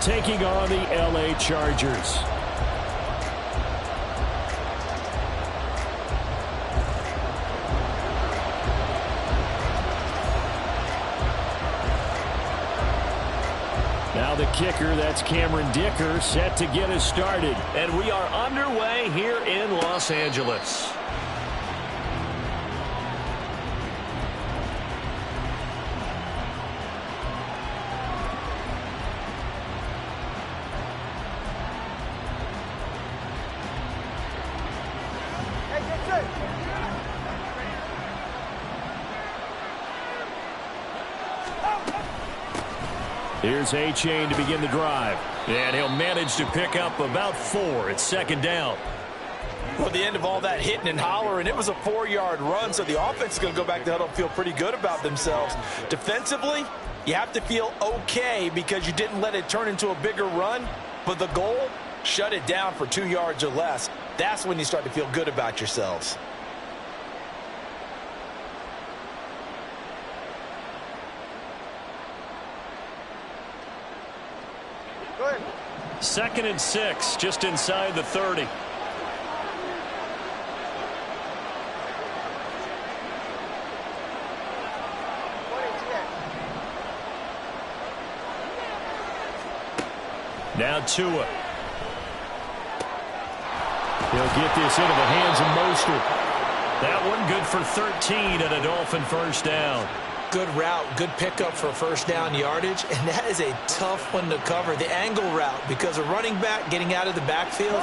taking on the LA Chargers. Now the kicker, that's Cameron Dicker, set to get us started. And we are underway here in Los Angeles. Here's A-Chain to begin the drive. And he'll manage to pick up about 4. It's second down. Well, at the end of all that hitting and hollering, it was a 4-yard run, so the offense is going to go back to huddle and feel pretty good about themselves. Defensively, you have to feel okay because you didn't let it turn into a bigger run, but the goal, shut it down for 2 yards or less. That's when you start to feel good about yourselves. Second and 6, just inside the 30. Now Tua. He'll get this into the hands of Mostert. That one good for 13 and a Dolphin first down. Good route, good pickup for first down yardage, and that is a tough one to cover, the angle route, because a running back getting out of the backfield,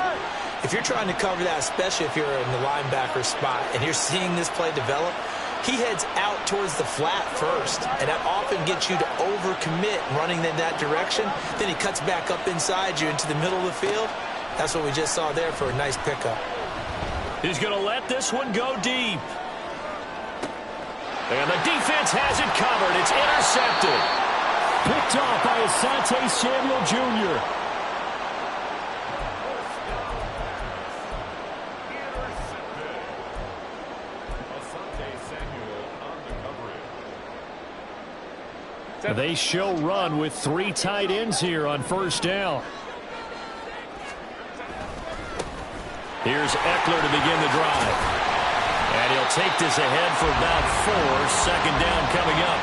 if you're trying to cover that, especially if you're in the linebacker spot and you're seeing this play develop, he heads out towards the flat first, and that often gets you to overcommit running in that direction. Then he cuts back up inside you into the middle of the field. That's what we just saw there for a nice pickup. He's going to let this one go deep. And the defense has it covered. It's intercepted. Picked off by Asante Samuel Jr. They show run with 3 tight ends here on first down. Here's Eckler to begin the drive. And he'll take this ahead for about 4. Second down coming up.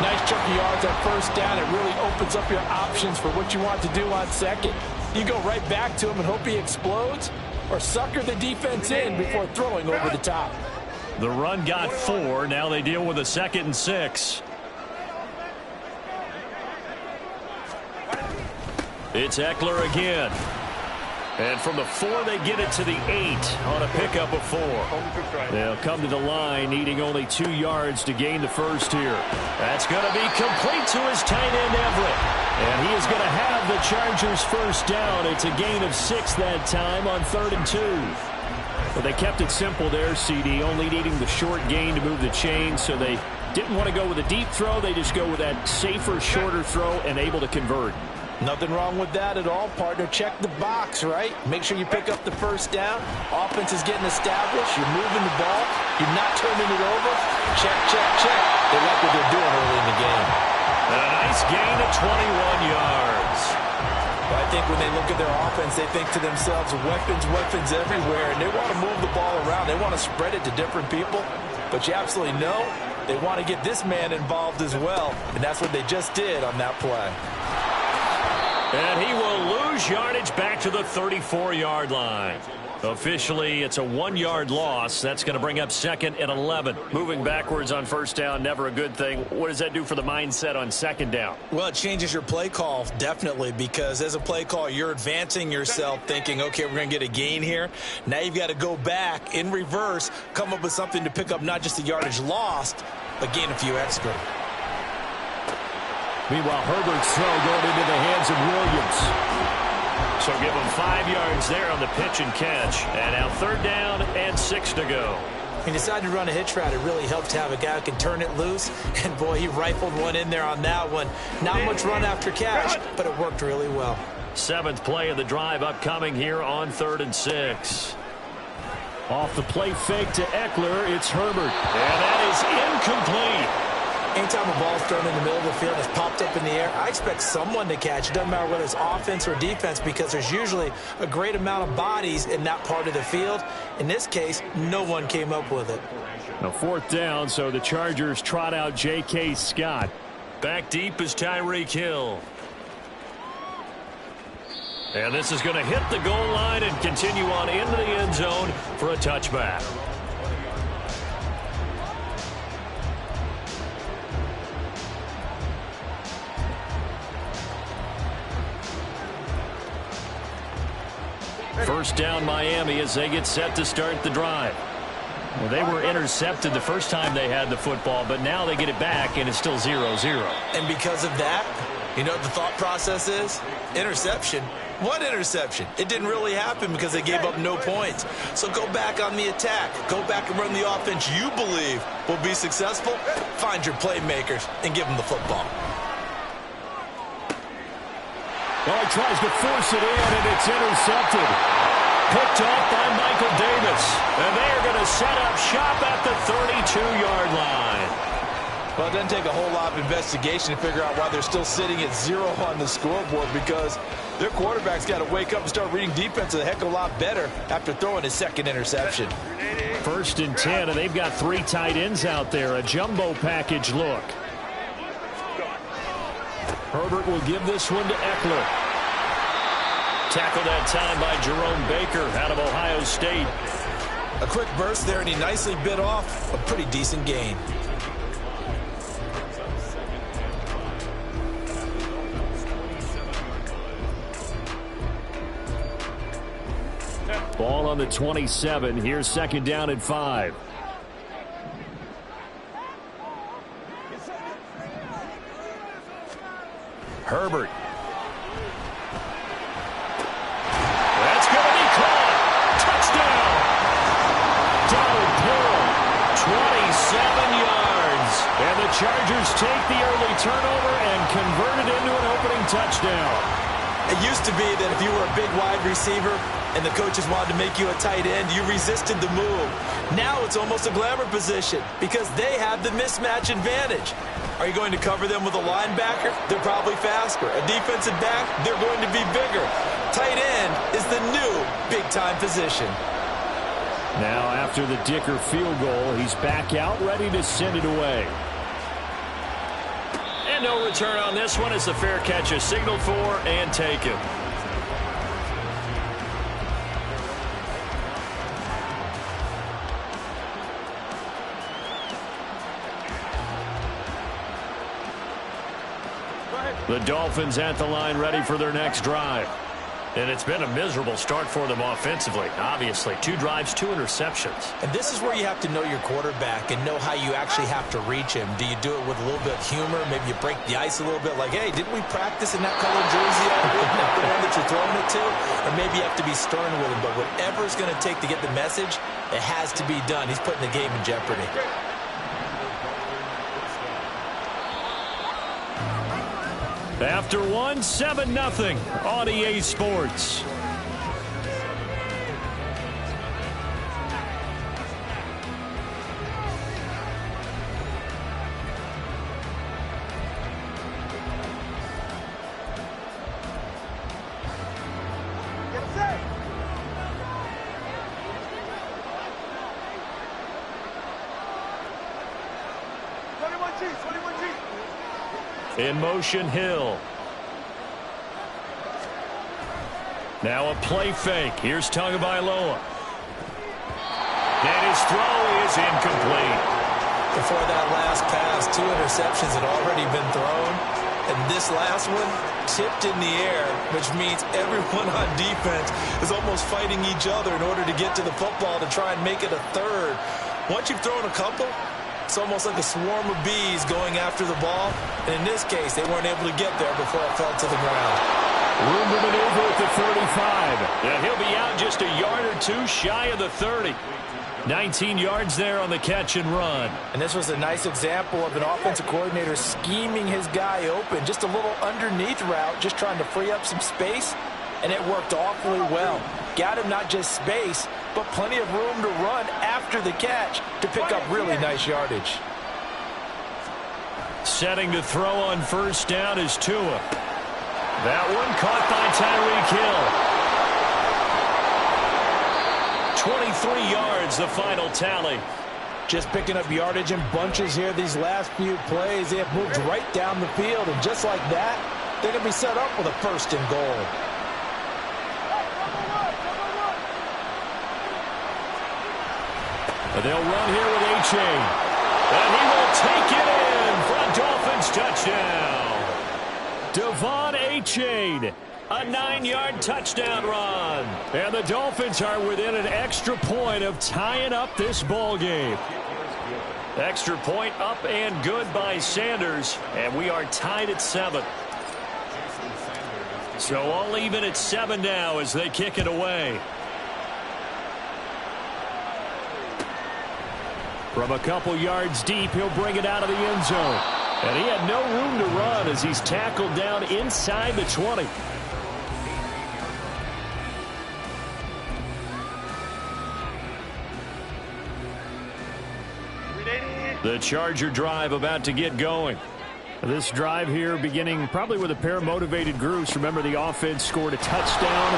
Nice chunk of yards on first down. It really opens up your options for what you want to do on second. You go right back to him and hope he explodes, or sucker the defense in before throwing over the top. The run got 4. Now they deal with a 2nd and 6. It's Eckler again. And from the 4, they get it to the 8 on a pickup of 4. They'll come to the line needing only 2 yards to gain the first here. That's going to be complete to his tight end, Everett. And he is going to have the Chargers first down. It's a gain of 6 that time on 3rd and 2. But they kept it simple there, CD, only needing the short gain to move the chain, so they didn't want to go with a deep throw. They just go with that safer, shorter throw and able to convert. Nothing wrong with that at all, partner. Check the box, right? Make sure you pick up the first down. Offense is getting established. You're moving the ball. You're not turning it over. Check, check, check. They like what they're doing early in the game. And a nice gain of 21 yards. But I think when they look at their offense, they think to themselves, weapons, weapons everywhere. And they want to move the ball around. They want to spread it to different people. But you absolutely know they want to get this man involved as well. And that's what they just did on that play. And he will lose yardage back to the 34-yard line. Officially, it's a 1-yard loss. That's going to bring up 2nd and 11. Moving backwards on first down, never a good thing. What does that do for the mindset on 2nd down? Well, it changes your play call, definitely, because as a play call, you're advancing yourself thinking, okay, we're going to get a gain here. Now you've got to go back in reverse, come up with something to pick up not just the yardage lost, but gain a few extra. Meanwhile, Herbert's throw going into the hands of Williams. So give him 5 yards there on the pitch and catch. And now 3rd down and 6 to go. He decided to run a hitch route. It really helped to have a guy who can turn it loose. And, boy, he rifled one in there on that one. Not much run after catch, but it worked really well. 7th play of the drive upcoming here on 3rd and 6. Off the play fake to Eckler, it's Herbert. And that is incomplete. Anytime a ball's thrown in the middle of the field and it's popped up in the air, I expect someone to catch. It doesn't matter whether it's offense or defense because there's usually a great amount of bodies in that part of the field. In this case, no one came up with it. A 4th down, so the Chargers trot out J.K. Scott. Back deep is Tyreek Hill. And this is going to hit the goal line and continue on into the end zone for a touchback. First down Miami as they get set to start the drive. Well, they were intercepted the first time they had the football, but now they get it back, and it's still 0-0. And because of that, you know what the thought process is? Interception. What interception? It didn't really happen because they gave up no points. So go back on the attack. Go back and run the offense you believe will be successful. Find your playmakers and give them the football. Well, he tries to force it in, and it's intercepted. Picked off by Michael Davis. And they are going to set up shop at the 32-yard line. Well, it doesn't take a whole lot of investigation to figure out why they're still sitting at 0 on the scoreboard, because their quarterback's got to wake up and start reading defense a heck of a lot better after throwing his second interception. 1st and 10, and they've got 3 tight ends out there. A jumbo package look. Herbert will give this one to Eckler. Tackled that time by Jerome Baker out of Ohio State. A quick burst there, and he nicely bit off a pretty decent gain. Ball on the 27. Here's 2nd down and 5. Herbert. That's going to be caught. Touchdown. Donald Pearl, 27 yards. And the Chargers take the early turnover and convert it into an opening touchdown. It used to be that if you were a big wide receiver and the coaches wanted to make you a tight end, you resisted the move. Now it's almost a glamour position because they have the mismatch advantage. Are you going to cover them with a linebacker? They're probably faster. A defensive back? They're going to be bigger. Tight end is the new big-time position. Now after the Dicker field goal, he's back out ready to send it away. And no return on this one as the fair catch is signaled for and taken. The Dolphins at the line ready for their next drive. And it's been a miserable start for them offensively. Obviously, 2 drives, 2 interceptions. And this is where you have to know your quarterback and know how you actually have to reach him. Do you do it with a little bit of humor? Maybe you break the ice a little bit like, hey, didn't we practice in that colored jersey already? Not the one that you're throwing it to? Or maybe you have to be stern with him. But whatever it's going to take to get the message, it has to be done. He's putting the game in jeopardy. After 1, 7-0 on EA Sports. In motion, Hill. Now a play fake. Here's Tagovailoa. And his throw is incomplete. Before that last pass, 2 interceptions had already been thrown. And this last one tipped in the air, which means everyone on defense is almost fighting each other in order to get to the football to try and make it a third. Once you've thrown a couple, it's almost like a swarm of bees going after the ball. And in this case, they weren't able to get there before it fell to the ground. Room to maneuver at the 35. And he'll be out just a yard or 2 shy of the 30. 19 yards there on the catch and run. And this was a nice example of an offensive coordinator scheming his guy open. Just a little underneath route, just trying to free up some space. And it worked awfully well. Got him not just space, but plenty of room to run after the catch to pick up really nice yardage. Setting to throw on first down is Tua. That one caught by Tyreek Hill. 23 yards, the final tally. Just picking up yardage in bunches here these last few plays. They have moved right down the field, and just like that, they're going to be set up with a first and goal. They'll run here with A-Chain. And he will take it in for a Dolphins touchdown. Devon A-Chain, a 9-yard touchdown run. And the Dolphins are within an extra point of tying up this ball game. Extra point up and good by Sanders. And we are tied at 7. So all even at 7 now as they kick it away. From a couple yards deep, he'll bring it out of the end zone. And he had no room to run as he's tackled down inside the 20. The Charger drive about to get going. This drive here beginning probably with a pair of motivated groups. Remember, the offense scored a touchdown.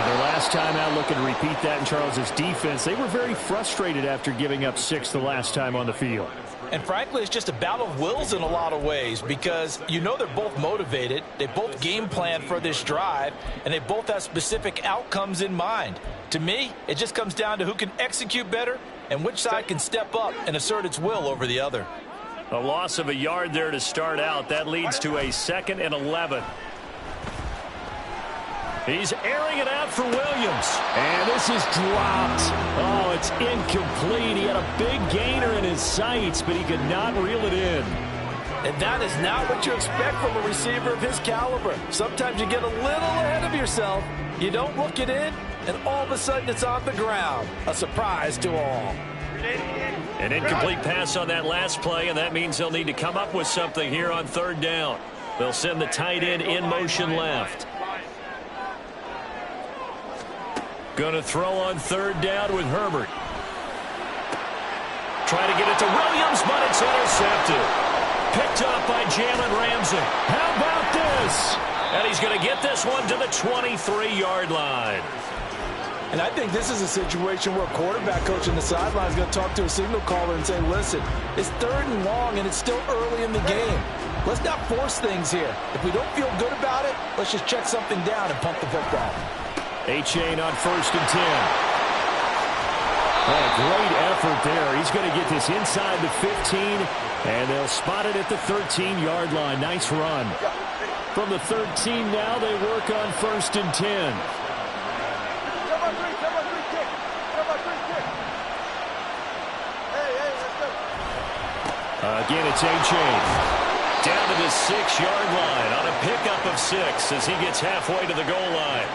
Their last time out, looking to repeat that in Charles' defense. They were very frustrated after giving up 6 the last time on the field. And frankly, it's just a battle of wills in a lot of ways because you know they're both motivated. They both game plan for this drive, and they both have specific outcomes in mind. To me, it just comes down to who can execute better and which side can step up and assert its will over the other. A loss of a yard there to start out. That leads to a 2nd and 11. He's airing it out for Williams. And this is dropped. Oh, it's incomplete. He had a big gainer in his sights, but he could not reel it in. And that is not what you expect from a receiver of his caliber. Sometimes you get a little ahead of yourself. You don't look it in, and all of a sudden it's on the ground. A surprise to all. An incomplete pass on that last play, and that means they'll need to come up with something here on 3rd down. They'll send the tight end in motion left. Going to throw on 3rd down with Herbert. Try to get it to Williams, but it's intercepted. Picked up by Jalen Ramsey. How about this? And he's going to get this one to the 23-yard line. And I think this is a situation where a quarterback coach on the sideline is going to talk to a signal caller and say, listen, it's 3rd and long and it's still early in the game. Let's not force things here. If we don't feel good about it, let's just check something down and pump the football. A-Chain on 1st and 10. Oh, great effort there. He's going to get this inside the 15, and they'll spot it at the 13-yard line. Nice run. From the 13 now, they work on 1st and 10. Again, it's A-Chain. Down to the 6-yard line on a pickup of 6 as he gets halfway to the goal line.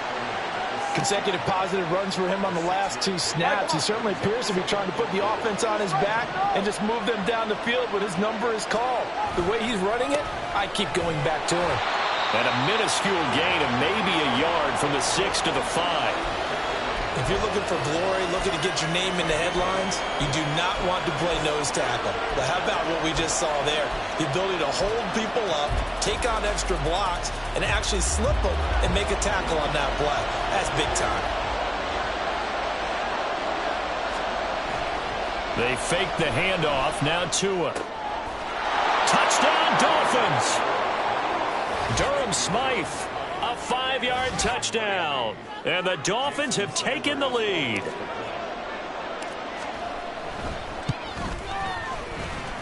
Consecutive positive runs for him on the last 2 snaps. He certainly appears to be trying to put the offense on his back and just move them down the field when his number is called. The way he's running it, I keep going back to him. And a minuscule gain of maybe a yard from the 6 to the 5. If you're looking for glory, looking to get your name in the headlines, you do not want to play nose tackle. But how about what we just saw there? The ability to hold people up, take on extra blocks, and actually slip them and make a tackle on that play. That's big time. They fake the handoff. Now Tua. Touchdown, Dolphins! Durham Smythe. A 5-yard touchdown. And the Dolphins have taken the lead.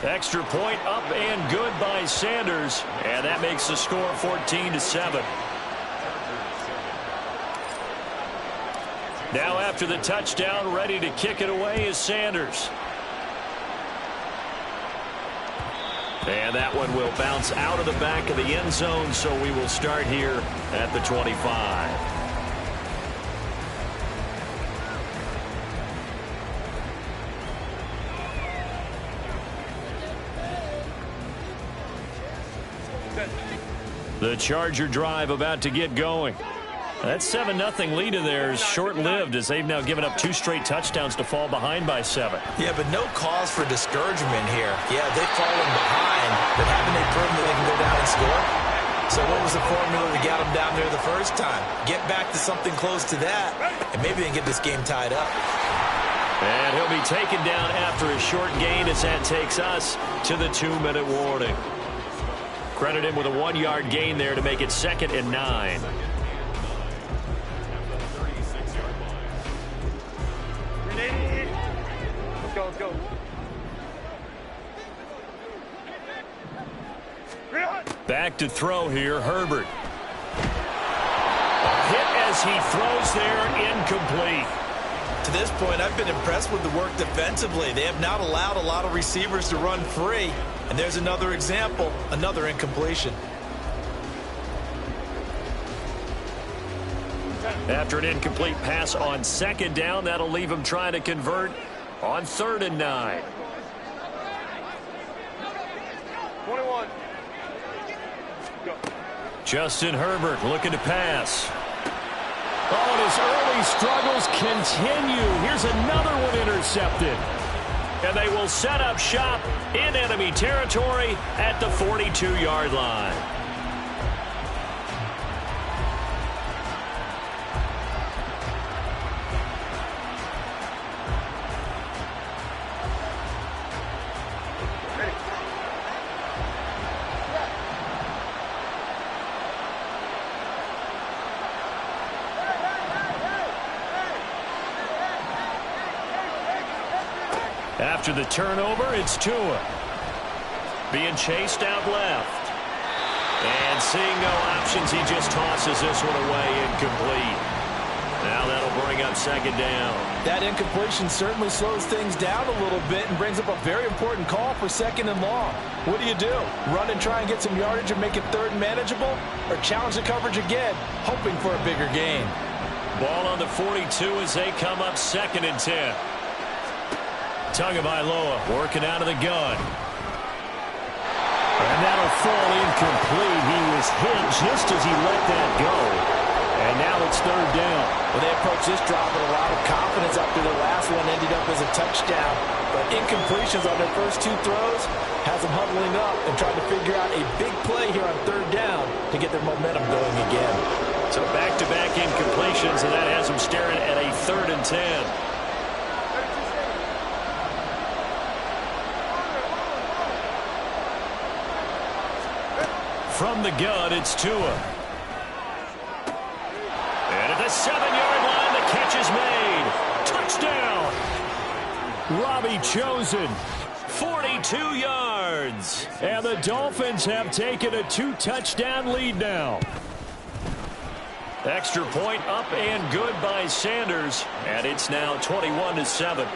Extra point up and good by Sanders. And that makes the score 14-7. Now after the touchdown, ready to kick it away is Sanders. And that one will bounce out of the back of the end zone, so we will start here at the 25. The Charger drive about to get going. That 7-0 lead of theirs short-lived as they've now given up 2 straight touchdowns to fall behind by 7. Yeah, but no cause for discouragement here. Yeah, they've fallen behind, but haven't they proven that they can go down and score? So what was the formula that got them down there the first time? Get back to something close to that, and maybe they can get this game tied up. And he'll be taken down after a short gain as that takes us to the 2-minute warning. Credit him with a 1-yard gain there to make it 2nd and 9. Let's go. Back to throw here, Herbert. A hit as he throws there, incomplete. To this point, I've been impressed with the work defensively. They have not allowed a lot of receivers to run free. And there's another example, another incompletion. After an incomplete pass on 2nd down, that'll leave him trying to convert on 3rd and 9. 21. Go. Justin Herbert looking to pass. Oh, and his early struggles continue. Here's another one intercepted. And they will set up shop in enemy territory at the 42-yard line. After the turnover, it's Tua. Being chased out left. And seeing no options, he just tosses this one away, incomplete. Now that'll bring up 2nd down. That incompletion certainly slows things down a little bit and brings up a very important call for 2nd and long. What do? Run and try and get some yardage and make it 3rd manageable? Or challenge the coverage again, hoping for a bigger gain? Ball on the 42 as they come up 2nd and 10. Tagovailoa working out of the gun. And that'll fall incomplete. He was hit just as he let that go. And now it's 3rd down. Well, they approach this drive with a lot of confidence after the last one ended up as a touchdown. But incompletions on their first 2 throws has them huddling up and trying to figure out a big play here on 3rd down to get their momentum going again. So back-to-back incompletions, and that has them staring at a 3rd and 10. From the gun, it's Tua. And at the 7-yard line, the catch is made. Touchdown! Robbie Chosen, 42 yards. And the Dolphins have taken a 2-touchdown lead now. Extra point up and good by Sanders. And it's now 21-7.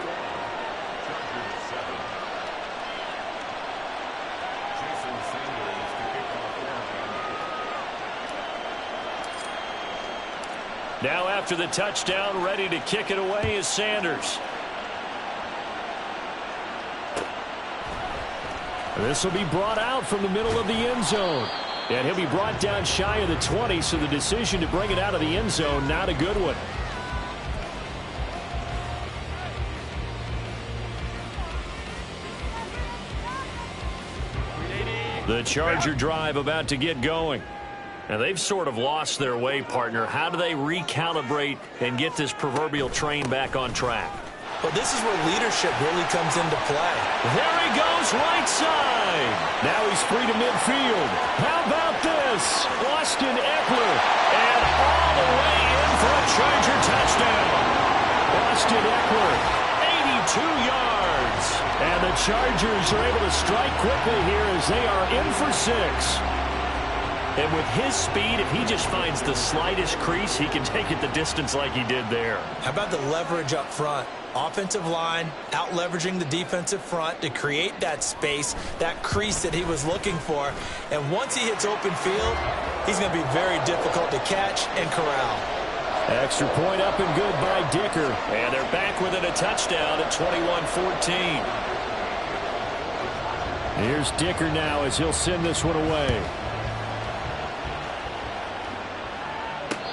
Now after the touchdown, ready to kick it away is Sanders. This will be brought out from the middle of the end zone. And he'll be brought down shy of the 20, so the decision to bring it out of the end zone, not a good one. The Charger drive about to get going. Now, they've sort of lost their way, partner. How do they recalibrate and get this proverbial train back on track? Well, this is where leadership really comes into play. There he goes, right side. Now he's free to midfield. How about this? Austin Eckler. And all the way in for a Charger touchdown. Austin Eckler, 82 yards. And the Chargers are able to strike quickly here as they are in for 6. And with his speed, if he just finds the slightest crease, he can take it the distance like he did there. How about the leverage up front? Offensive line out-leveraging the defensive front to create that space, that crease that he was looking for. And once he hits open field, he's going to be very difficult to catch and corral. Extra point up and good by Dicker. And they're back within a touchdown at 21-14. Here's Dicker now as he'll send this one away.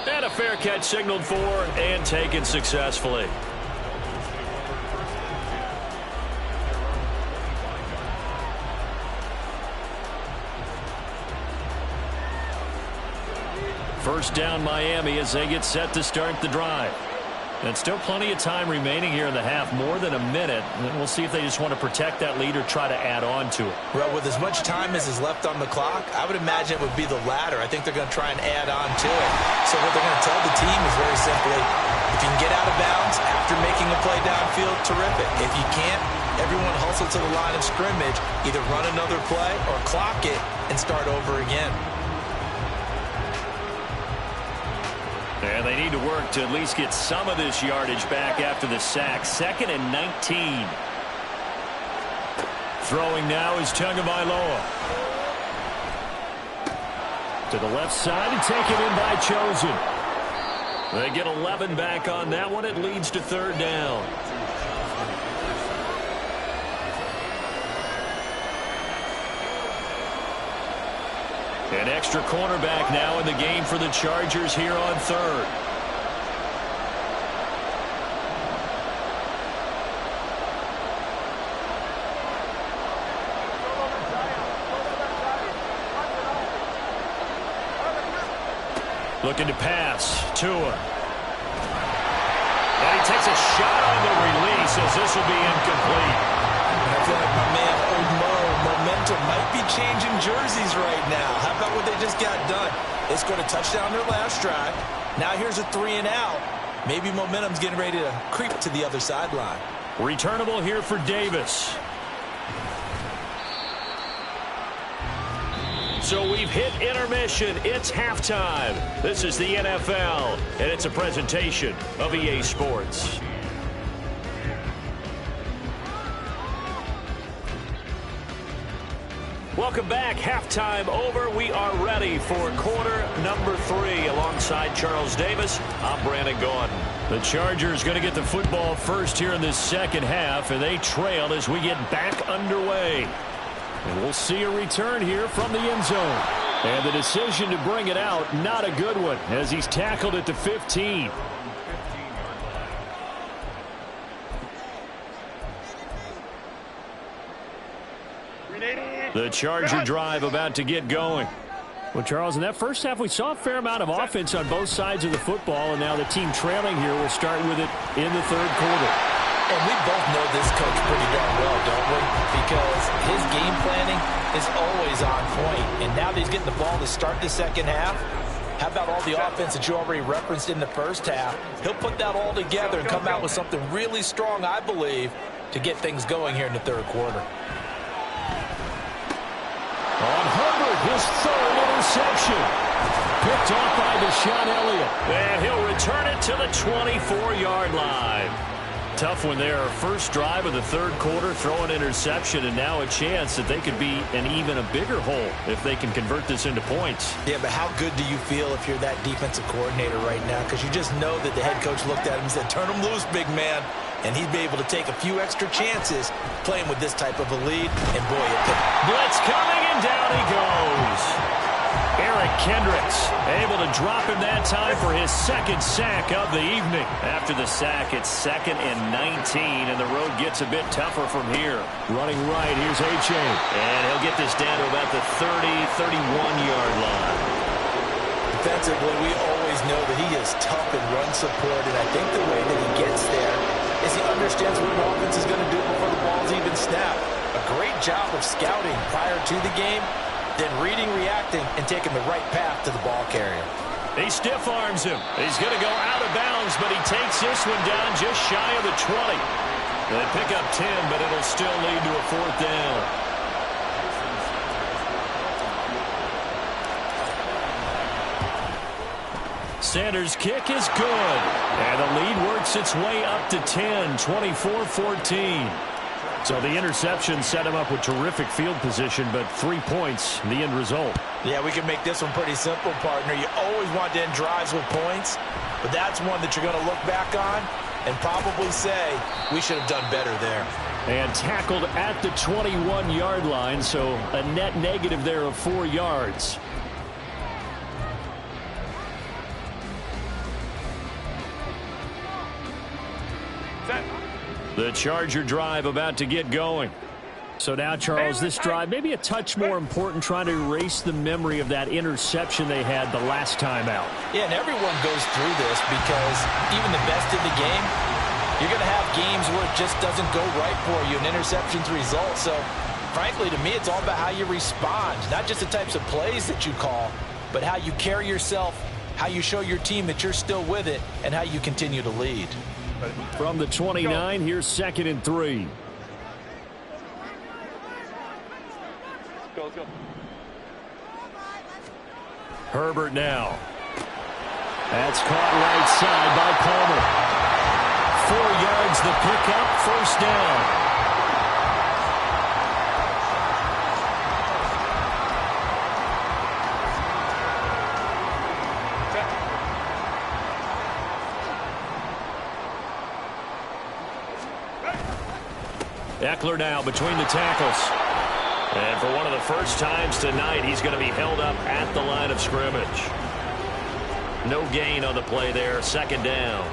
And And a fair catch signaled for and taken successfully. First down Miami as they get set to start the drive. And still plenty of time remaining here in the half, more than a minute. And we'll see if they just want to protect that lead or try to add on to it. Well, with as much time as is left on the clock, I would imagine it would be the latter. I think they're going to try and add on to it. So what they're going to tell the team is very simply, if you can get out of bounds after making a play downfield, terrific. If you can't, everyone hustle to the line of scrimmage, either run another play or clock it and start over again. And they need to work to at least get some of this yardage back after the sack. 2nd and 19. Throwing now is Tagovailoa. To the left side and taken in by Chosen. They get 11 back on that one. It leads to 3rd down. An extra cornerback now in the game for the Chargers here on 3rd. Looking to pass. Tua. And he takes a shot on the release as this will be incomplete. I feel like my man momentum might be changing jerseys right now. How about what they just got done? They scored a touchdown their last drive. Now here's a 3 and out. Maybe momentum's getting ready to creep to the other sideline. Returnable here for Davis. So we've hit intermission. It's halftime. This is the NFL, and it's a presentation of EA Sports. Welcome back. Halftime over. We are ready for quarter number 3. Alongside Charles Davis, I'm Brandon Gaudin. The Chargers going to get the football first here in this second half, and they trail as we get back underway. And we'll see a return here from the end zone. And the decision to bring it out, not a good one, as he's tackled at the 15. The Charger drive about to get going. Well, Charles, in that first half, we saw a fair amount of offense on both sides of the football, and now the team trailing here will start with it in the 3rd quarter. And we both know this coach pretty darn well, don't we? Because his game planning is always on point. And now that he's getting the ball to start the second half, how about all the offense that you already referenced in the first half? He'll put that all together and come out with something really strong, I believe, to get things going here in the 3rd quarter. On Herbert, his 3rd interception. Picked off by Deshaun Elliott. And he'll return it to the 24-yard line. Tough one there. First drive of the 3rd quarter, throw an interception, and now a chance that they could be in even a bigger hole if they can convert this into points. Yeah, but how good do you feel if you're that defensive coordinator right now? Because you just know that the head coach looked at him and said, turn him loose, big man. And he'd be able to take a few extra chances playing with this type of a lead. And boy, it picked. Blitz coming, and down he goes. Eric Kendricks able to drop him that time for his 2nd sack of the evening. After the sack, it's 2nd and 19, and the road gets a bit tougher from here. Running right, here's Achane. And he'll get this down to about the 30, 31-yard line. Defensively, we always know that he is tough in run support, and I think the way that he gets there is he understands what an offense is going to do before the ball's even snapped. A great job of scouting prior to the game, then reading, reacting, and taking the right path to the ball carrier. He stiff arms him. He's going to go out of bounds, but he takes this one down just shy of the 20. They pick up 10, but it'll still lead to a 4th down. Sanders' kick is good. And the lead works its way up to 10, 24-14. So the interception set him up with terrific field position, but 3 points, the end result. Yeah, we can make this one pretty simple, partner. You always want to end drives with points, but that's one that you're going to look back on and probably say, we should have done better there. And tackled at the 21-yard line, so a net negative there of 4 yards. The Charger drive about to get going. So now, Charles, this drive maybe a touch more important, trying to erase the memory of that interception they had the last time out. Yeah, and everyone goes through this because even the best in the game, you're going to have games where it just doesn't go right for you, and interceptions result. So, frankly, to me, it's all about how you respond, not just the types of plays that you call, but how you carry yourself, how you show your team that you're still with it, and how you continue to lead. From the 29, here's 2nd and 3. Let's go. Herbert now. That's caught right side by Palmer. 4 yards the pickup, 1st down. Eckler now between the tackles. And for one of the first times tonight, he's going to be held up at the line of scrimmage. No gain on the play there, 2nd down.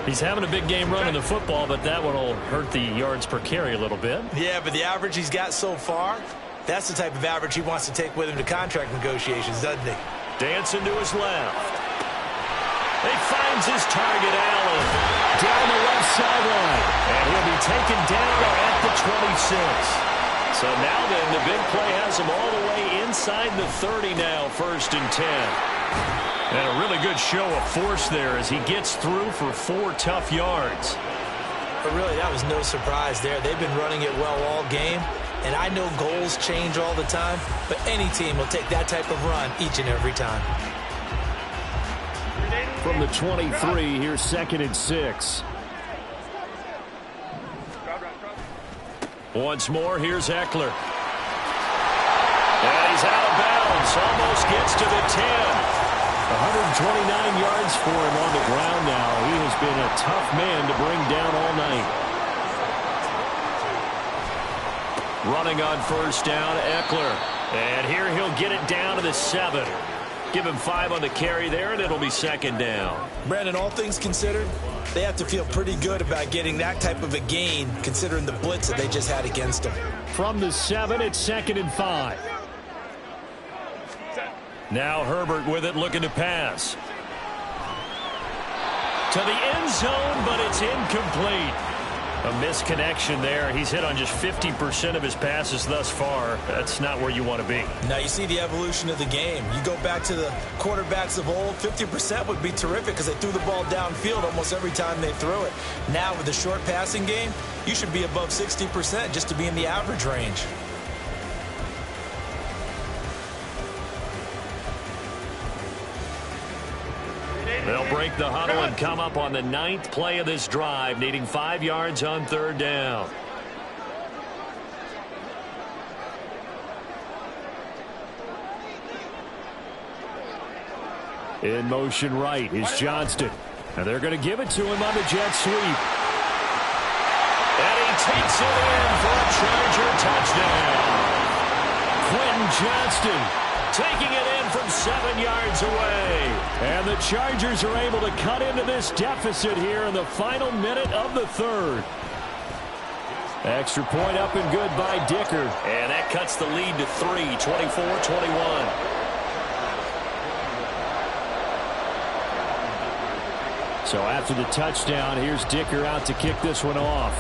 He's having a big game running the football, but that one will hurt the yards per carry a little bit. Yeah, but the average he's got so far, that's the type of average he wants to take with him to contract negotiations, doesn't he? Dancing to his left. He finds his target, Allen, down the left sideline. And he'll be taken down at the 26. So now then, the big play has him all the way inside the 30 now, 1st and 10. And a really good show of force there as he gets through for 4 tough yards. But really, that was no surprise there. They've been running it well all game. And I know goals change all the time, but any team will take that type of run each and every time. From the 23, here's 2nd and 6. Once more, here's Eckler. And he's out of bounds. Almost gets to the 10. 129 yards for him on the ground now. He has been a tough man to bring down all night. Running on 1st down, Eckler. And here he'll get it down to the 7. Give him 5 on the carry there, and it'll be 2nd down. Brandon, all things considered, they have to feel pretty good about getting that type of a gain, considering the blitz that they just had against them. From the 7, it's 2nd and 5. Now Herbert with it, looking to pass. To the end zone, but it's incomplete. A misconnection there. He's hit on just 50% of his passes thus far. That's not where you want to be. Now you see the evolution of the game. You go back to the quarterbacks of old, 50% would be terrific because they threw the ball downfield almost every time they threw it. Now with the short passing game, you should be above 60% just to be in the average range. They'll break the huddle and come up on the 9th play of this drive, needing 5 yards on 3rd down. In motion right is Johnston. And they're going to give it to him on the jet sweep. And he takes it in for a Charger touchdown. Quentin Johnston taking it in from 7 yards away. And the Chargers are able to cut into this deficit here in the final minute of the 3rd. Extra point up and good by Dicker. And that cuts the lead to 3, 24-21. So after the touchdown, here's Dicker out to kick this one off.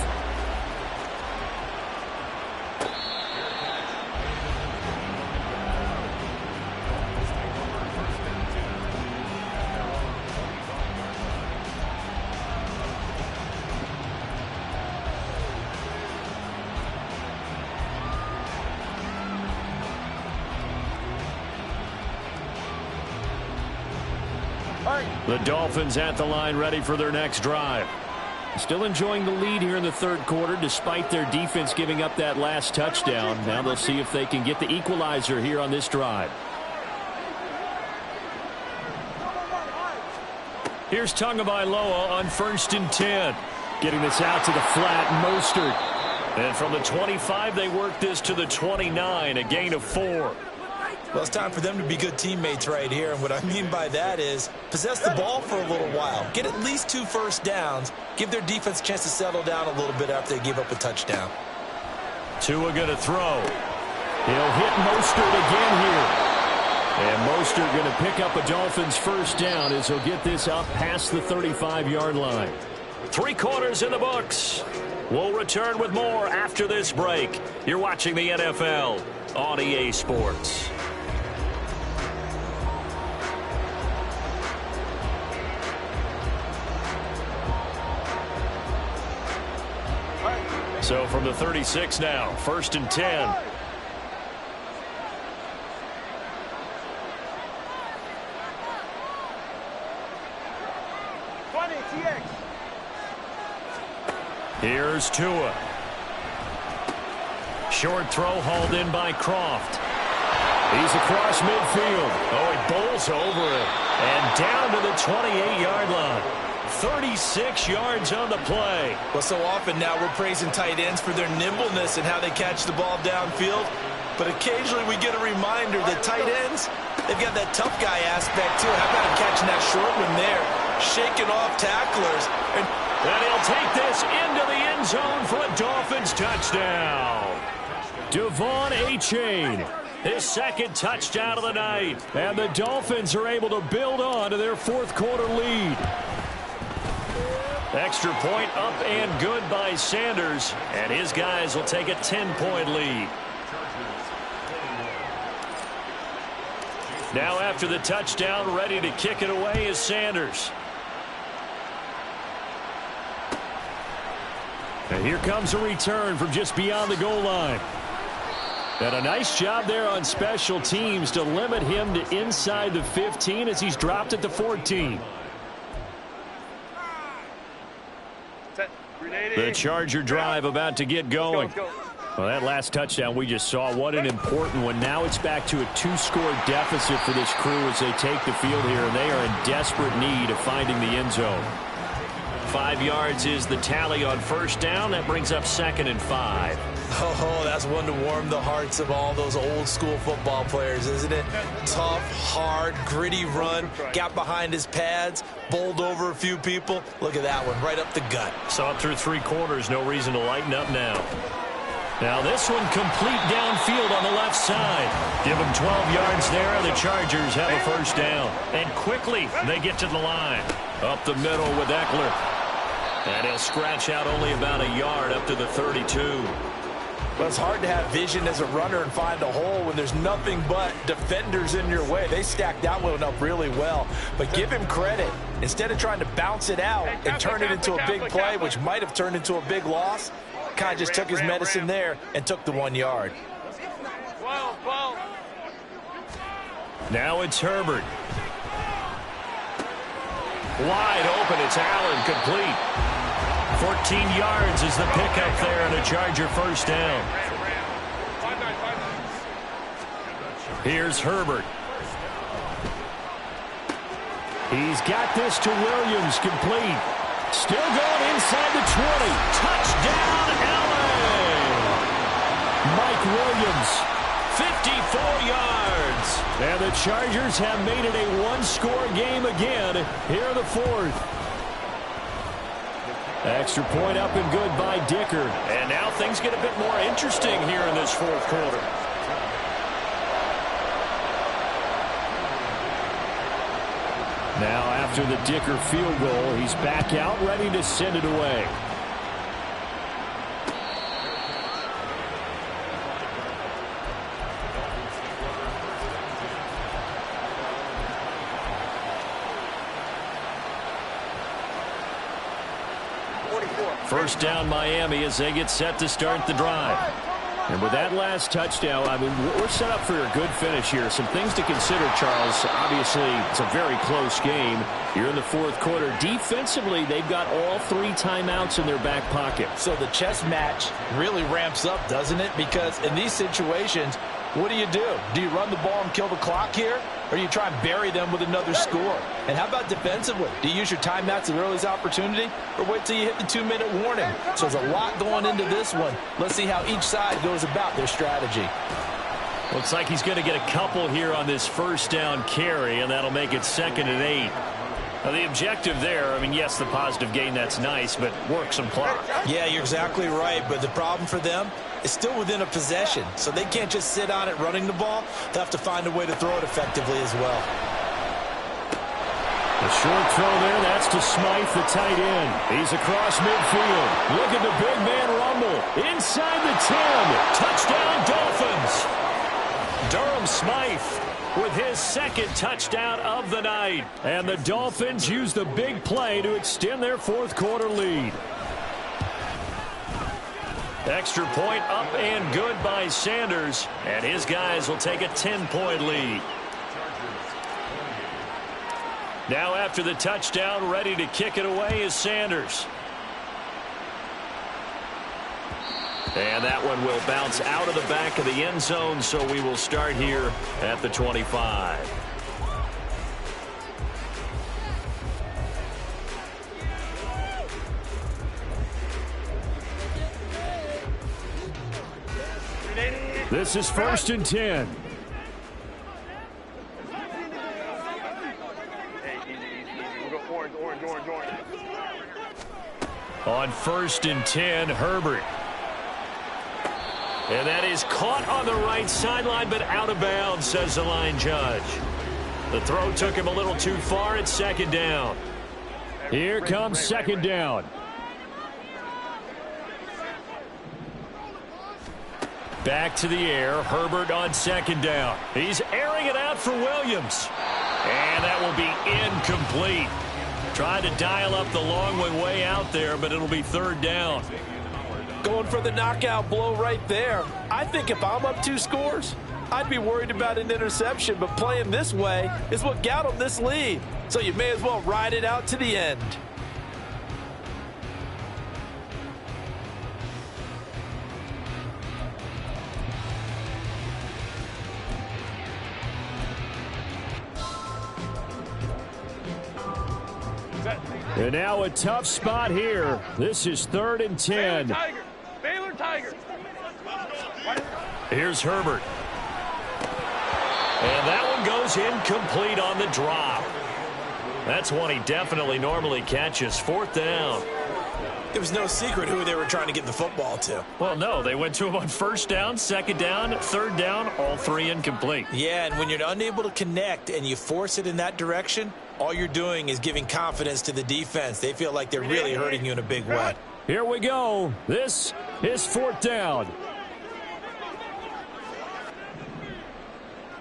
The Dolphins at the line, ready for their next drive. Still enjoying the lead here in the 3rd quarter, despite their defense giving up that last touchdown. Now they'll see if they can get the equalizer here on this drive. Here's Tagovailoa on 1st and 10. Getting this out to the flat, Mostert. And from the 25, they work this to the 29, a gain of 4. Well, it's time for them to be good teammates right here. And what I mean by that is possess the ball for a little while. Get at least 2 first downs. Give their defense a chance to settle down a little bit after they give up a touchdown. Tua going to throw. He'll hit Mostert again here. And Mostert going to pick up a Dolphins first down as he'll get this up past the 35-yard line. 3 quarters in the books. We'll return with more after this break. You're watching the NFL on EA Sports. So from the 36 now, 1st and 10. Here's Tua. Short throw hauled in by Croft. He's across midfield. Oh, he bowls over it. And down to the 28-yard line. 36 yards on the play. Well, so often now we're praising tight ends for their nimbleness and how they catch the ball downfield. But occasionally we get a reminder that tight ends, they've got that tough guy aspect too. How about him catching that short one there, shaking off tacklers. And he'll take this into the end zone for a Dolphins touchdown. Devon Achane. His 2nd touchdown of the night. And the Dolphins are able to build on to their 4th quarter lead. Extra point up and good by Sanders. And his guys will take a 10-point lead. Now after the touchdown, ready to kick it away is Sanders. And here comes a return from just beyond the goal line. And a nice job there on special teams to limit him to inside the 15 as he's dropped at the 14. The Charger drive about to get going. Well, that last touchdown we just saw, what an important one. Now it's back to a 2-score deficit for this crew as they take the field here, and they are in desperate need of finding the end zone. 5 yards is the tally on 1st down. That brings up 2nd and 5. oh, that's one to warm the hearts of all those old school football players, isn't it? Tough, hard, gritty run, got behind his pads, bowled over a few people. Look at that one, right up the gut. Saw it through 3 quarters, no reason to lighten up now. Now this one complete downfield on the left side. Give them 12 yards there. The Chargers have a first down. And quickly they get to the line. Up the middle with Eckler. And he'll scratch out only about a yard up to the 32. Well, it's hard to have vision as a runner and find a hole when there's nothing but defenders in your way. They stacked that one up really well. But give him credit. Instead of trying to bounce it out and turn it into a big play, which might have turned into a big loss, kind of just took his medicine there and took the 1 yard. Now it's Herbert. Wide open. It's Allen, complete. 14 yards is the pickup there and a Charger first down. Here's Herbert. He's got this to Williams, complete. Still going inside the 20. Touchdown, Allen! Mike Williams, 54 yards. And the Chargers have made it a one-score game again here in the 4th. Extra point up and good by Dicker. And now things get a bit more interesting here in this 4th quarter. Now after the Dicker field goal, he's back out ready to send it away. First down Miami as they get set to start the drive. And with that last touchdown, I mean, we're set up for a good finish here. Some things to consider, Charles. Obviously, it's a very close game. You're in the 4th quarter. Defensively, they've got all 3 timeouts in their back pocket. So the chess match really ramps up, doesn't it? Because in these situations, what do? Do you run the ball and kill the clock here? Or do you try and bury them with another score? And how about defensively? Do you use your timeouts at earliest opportunity? Or wait till you hit the 2-minute warning? So there's a lot going into this one. Let's see how each side goes about their strategy. Looks like he's going to get a couple here on this first down carry, and that'll make it 2nd and 8. Now, the objective there, I mean, yes, the positive gain, that's nice, but work some clock. Yeah, you're exactly right, but the problem for them is still within a possession, so they can't just sit on it running the ball. They'll have to find a way to throw it effectively as well. The short throw there, that's to Smythe, the tight end. He's across midfield. Look at the big man rumble. Inside the 10. Touchdown, Dolphins. Durham Smythe with his 2nd touchdown of the night. And the Dolphins use the big play to extend their 4th quarter lead. Extra point up and good by Sanders. And his guys will take a 10-point lead. Now after the touchdown, ready to kick it away is Sanders. And that one will bounce out of the back of the end zone, so we will start here at the 25. This is 1st and 10. On 1st and 10, Herbert. And that is caught on the right sideline, but out of bounds, says the line judge. The throw took him a little too far. It's 2nd down. Here comes 2nd down. Back to the air. Herbert on 2nd down. He's airing it out for Williams. And that will be incomplete. Trying to dial up the long one way out there, but it'll be 3rd down. Going for the knockout blow right there. I think if I'm up 2 scores, I'd be worried about an interception, but playing this way is what got them this lead. So you may as well ride it out to the end. And now a tough spot here. This is 3rd and 10. Baylor Tiger. Here's Herbert. And that one goes incomplete on the drop. That's one he definitely normally catches. 4th down. It was no secret who they were trying to get the football to. Well, no, they went to him on 1st down, 2nd down, 3rd down, all 3 incomplete. Yeah, and when you're unable to connect and you force it in that direction, all you're doing is giving confidence to the defense. They feel like they're really hurting you in a big way. Here we go. This is 4th down.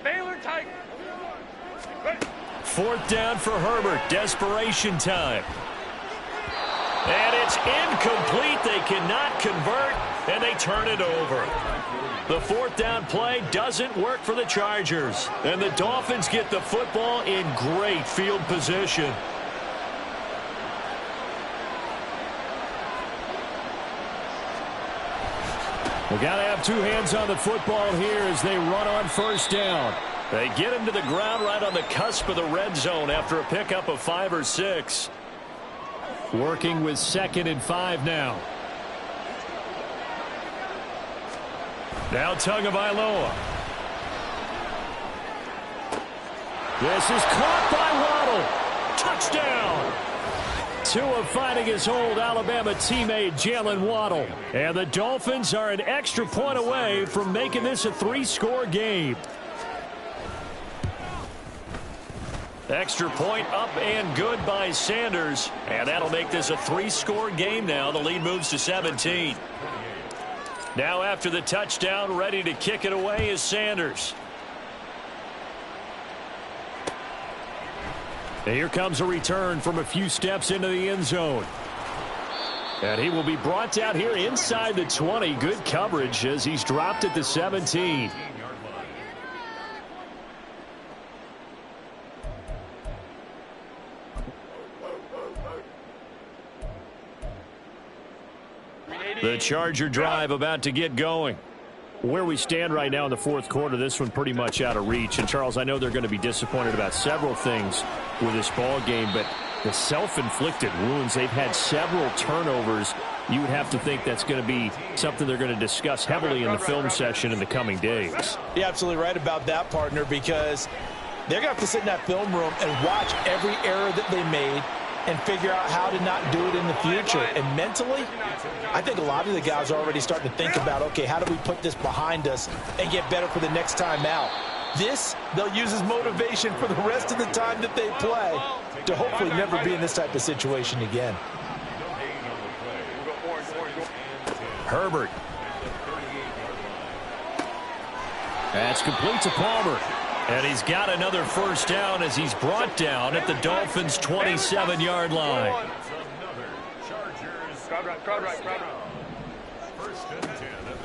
Baylor Tiger. 4th down for Herbert. Desperation time. And it's incomplete. They cannot convert, and they turn it over. The 4th down play doesn't work for the Chargers. And the Dolphins get the football in great field position. We got to have 2 hands on the football here as they run on 1st down. They get him to the ground right on the cusp of the red zone after a pickup of 5 or 6. Working with 2nd and 5 now. Now Tagovailoa. This is caught by Waddle. Touchdown. Tua finding his old Alabama teammate Jalen Waddle. And the Dolphins are an extra point away from making this a 3-score game. Extra point up and good by Sanders. And that'll make this a 3-score game now. The lead moves to 17. Now after the touchdown, ready to kick it away is Sanders. And here comes a return from a few steps into the end zone. And he will be brought down here inside the 20. Good coverage as he's dropped at the 17. The Charger drive about to get going. Where we stand right now in the 4th quarter, this one pretty much out of reach. And, Charles, I know they're going to be disappointed about several things with this ball game, but The self-inflicted wounds. They've had several turnovers. You would have to think that's going to be something they're going to discuss heavily in the film session in the coming days. You're absolutely right about that, partner, because they're going to have to sit in that film room and watch every error that they made and figure out how to not do it in the future. And mentally, I think a lot of the guys are already starting to think about, okay, how do we put this behind us and get better for the next time out? This, they'll use as motivation for the rest of the time that they play to hopefully never be in this type of situation again. Herbert. That's complete to Palmer. And he's got another first down as he's brought down at the Dolphins' 27-yard line.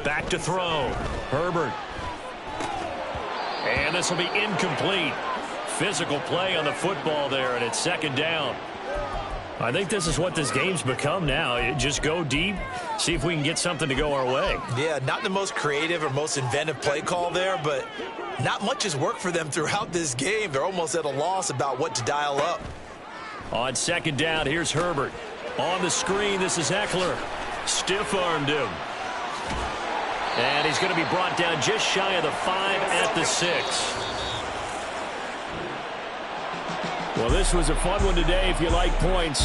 Back to throw. Herbert. And this will be incomplete. Physical play on the football there, and it's second down. I think this is what this game's become now. Just go deep, see if we can get something to go our way. Yeah, not the most creative or most inventive play call there, but not much has worked for them throughout this game. They're almost at a loss about what to dial up. On second down, here's Herbert. On the screen, this is Eckler. Stiff-armed him. And he's going to be brought down just shy of the 5 at the 6. Well, this was a fun one today if you like points.